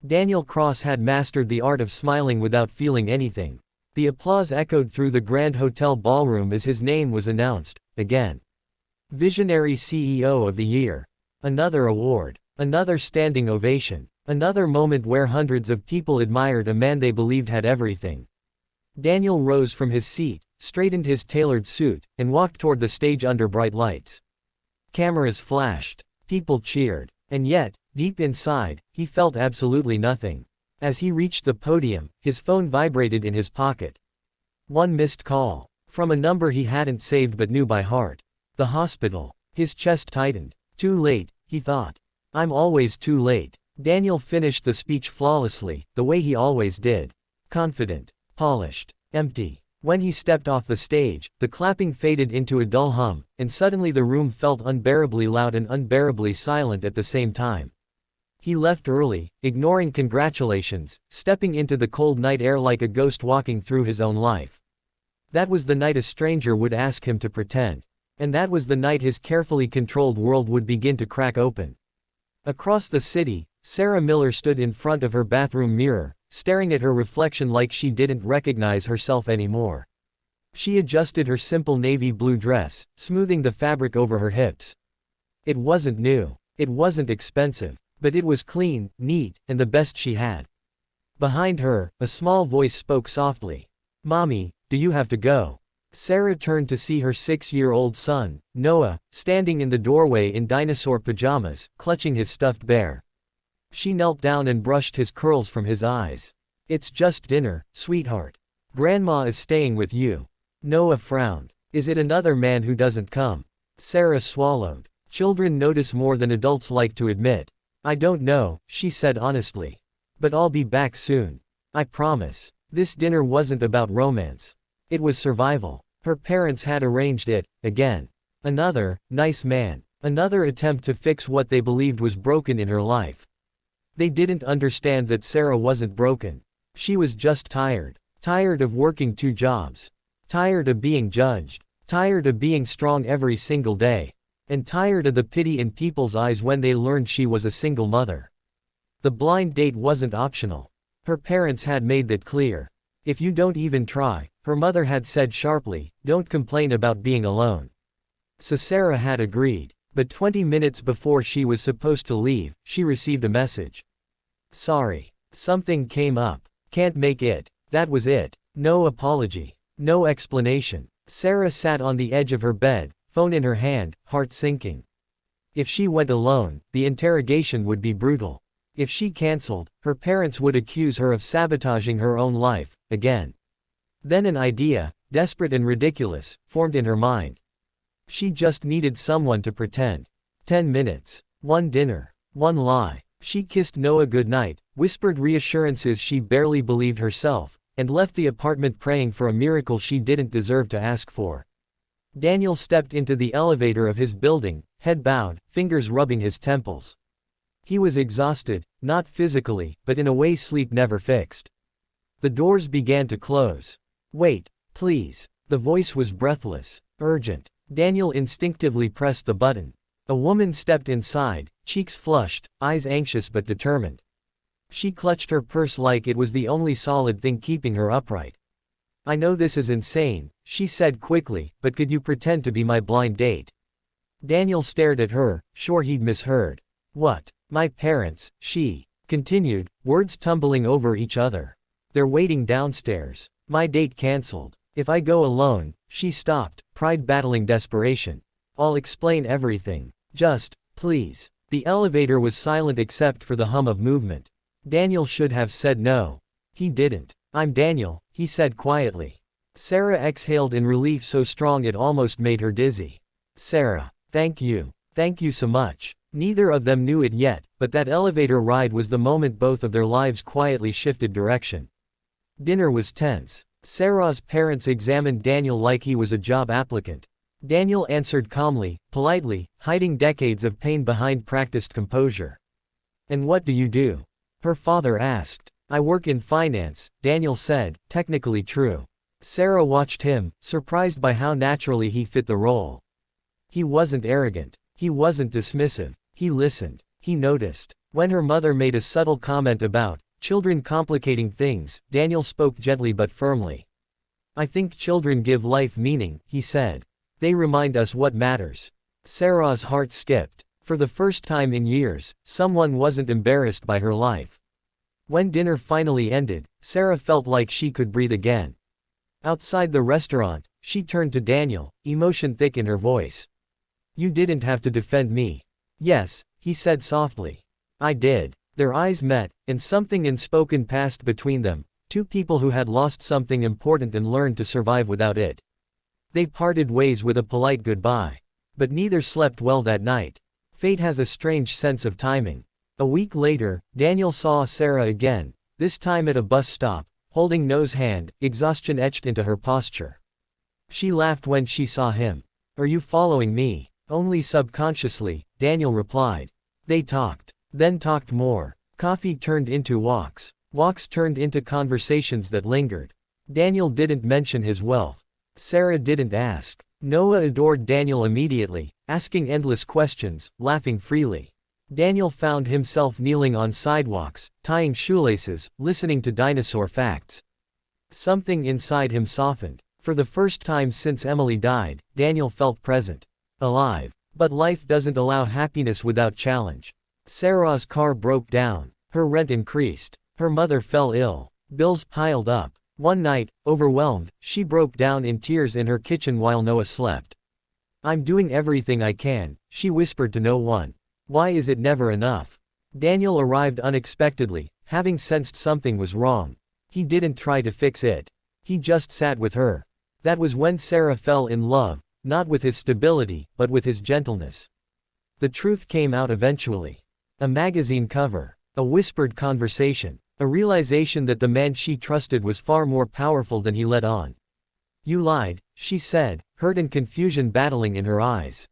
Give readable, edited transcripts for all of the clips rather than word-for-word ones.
Daniel Cross had mastered the art of smiling without feeling anything. The applause echoed through the Grand Hotel ballroom as his name was announced, again. Visionary CEO of the Year. Another award. Another standing ovation. Another moment where hundreds of people admired a man they believed had everything. Daniel rose from his seat, straightened his tailored suit, and walked toward the stage under bright lights. Cameras flashed. People cheered. And yet, deep inside, he felt absolutely nothing. As he reached the podium, his phone vibrated in his pocket. One missed call. From a number he hadn't saved but knew by heart. The hospital. His chest tightened. Too late, he thought. I'm always too late. Daniel finished the speech flawlessly, the way he always did. Confident. Polished. Empty. When he stepped off the stage, the clapping faded into a dull hum, and suddenly the room felt unbearably loud and unbearably silent at the same time. He left early, ignoring congratulations, stepping into the cold night air like a ghost walking through his own life. That was the night a stranger would ask him to pretend. And that was the night his carefully controlled world would begin to crack open. Across the city, Sarah Miller stood in front of her bathroom mirror, staring at her reflection like she didn't recognize herself anymore. She adjusted her simple navy blue dress, smoothing the fabric over her hips. It wasn't new. It wasn't expensive. But it was clean, neat, and the best she had. Behind her, a small voice spoke softly. "Mommy, do you have to go?" Sarah turned to see her 6-year-old son, Noah, standing in the doorway in dinosaur pajamas, clutching his stuffed bear. She knelt down and brushed his curls from his eyes. "It's just dinner, sweetheart. Grandma is staying with you." Noah frowned. "Is it another man who doesn't come?" Sarah swallowed. Children notice more than adults like to admit. "I don't know," she said honestly. "But I'll be back soon. I promise." This dinner wasn't about romance. It was survival. Her parents had arranged it, again. Another, nice man. Another attempt to fix what they believed was broken in her life. They didn't understand that Sarah wasn't broken. She was just tired. Tired of working 2 jobs. Tired of being judged. Tired of being strong every single day. And tired of the pity in people's eyes when they learned she was a single mother. The blind date wasn't optional. Her parents had made that clear. If you don't even try, her mother had said sharply, don't complain about being alone. So Sarah had agreed. But 20 minutes before she was supposed to leave, she received a message. "Sorry. Something came up. Can't make it." That was it. No apology. No explanation. Sarah sat on the edge of her bed, phone in her hand, heart sinking. If she went alone, the interrogation would be brutal. If she canceled, her parents would accuse her of sabotaging her own life, again. Then an idea, desperate and ridiculous, formed in her mind. She just needed someone to pretend. 10 minutes. One dinner. One lie. She kissed Noah goodnight, whispered reassurances she barely believed herself, and left the apartment praying for a miracle she didn't deserve to ask for. Daniel stepped into the elevator of his building, head bowed, fingers rubbing his temples. He was exhausted, not physically, but in a way sleep never fixed. The doors began to close. "Wait, please." The voice was breathless, urgent. Daniel instinctively pressed the button. A woman stepped inside, cheeks flushed, eyes anxious but determined. She clutched her purse like it was the only solid thing keeping her upright. "I know this is insane," she said quickly, "but could you pretend to be my blind date?" Daniel stared at her, sure he'd misheard. "What? My parents," she continued, words tumbling over each other. "They're waiting downstairs. My date cancelled. If I go alone," she stopped, pride battling desperation. "I'll explain everything. Just, please." The elevator was silent except for the hum of movement. Daniel should have said no. He didn't. "I'm Daniel," he said quietly. Sarah exhaled in relief so strong it almost made her dizzy. "Sarah. Thank you. Thank you so much." Neither of them knew it yet, but that elevator ride was the moment both of their lives quietly shifted direction. Dinner was tense. Sarah's parents examined Daniel like he was a job applicant. Daniel answered calmly, politely, hiding decades of pain behind practiced composure. "And what do you do?" her father asked. "I work in finance," Daniel said, technically true. Sarah watched him, surprised by how naturally he fit the role. He wasn't arrogant. He wasn't dismissive. He listened. He noticed. When her mother made a subtle comment about children complicating things, Daniel spoke gently but firmly. I think children give life meaning, he said. They remind us what matters. Sarah's heart skipped. For the first time in years, someone wasn't embarrassed by her life. When dinner finally ended, Sarah felt like she could breathe again. Outside the restaurant, she turned to Daniel, emotion thick in her voice. You didn't have to defend me. Yes, he said softly. I did. Their eyes met, and something unspoken passed between them, two people who had lost something important and learned to survive without it. They parted ways with a polite goodbye. But neither slept well that night. Fate has a strange sense of timing. A week later, Daniel saw Sarah again, this time at a bus stop, holding No's hand, exhaustion etched into her posture. She laughed when she saw him. Are you following me? Only subconsciously, Daniel replied. They talked. Then talked more. Coffee turned into walks. Walks turned into conversations that lingered. Daniel didn't mention his wealth. Sarah didn't ask. Noah adored Daniel immediately, asking endless questions, laughing freely. Daniel found himself kneeling on sidewalks, tying shoelaces, listening to dinosaur facts. Something inside him softened. For the first time since Emily died, Daniel felt present. Alive. But life doesn't allow happiness without challenge. Sarah's car broke down. Her rent increased. Her mother fell ill. Bills piled up. One night, overwhelmed, she broke down in tears in her kitchen while Noah slept. I'm doing everything I can, she whispered to no one. Why is it never enough? Daniel arrived unexpectedly, having sensed something was wrong. He didn't try to fix it. He just sat with her. That was when Sarah fell in love, not with his stability, but with his gentleness. The truth came out eventually. A magazine cover. A whispered conversation. A realization that the man she trusted was far more powerful than he let on. You lied, she said, hurt and confusion battling in her eyes.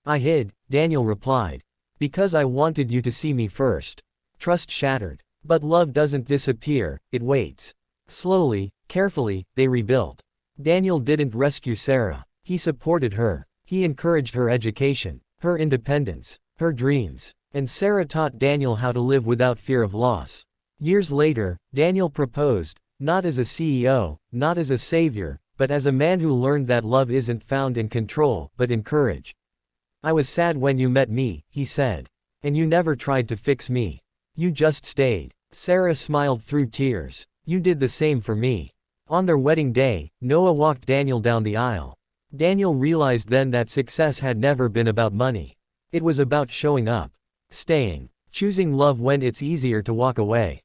I hid, Daniel replied. Because I wanted you to see me first. Trust shattered. But love doesn't disappear, it waits. Slowly, carefully, they rebuilt. Daniel didn't rescue Sarah. He supported her. He encouraged her education, her independence, her dreams. And Sarah taught Daniel how to live without fear of loss. Years later, Daniel proposed, not as a CEO, not as a savior, but as a man who learned that love isn't found in control, but in courage. I was sad when you met me, he said. And you never tried to fix me. You just stayed. Sarah smiled through tears. You did the same for me. On their wedding day, Noah walked Daniel down the aisle. Daniel realized then that success had never been about money. It was about showing up. Staying. Choosing love when it's easier to walk away.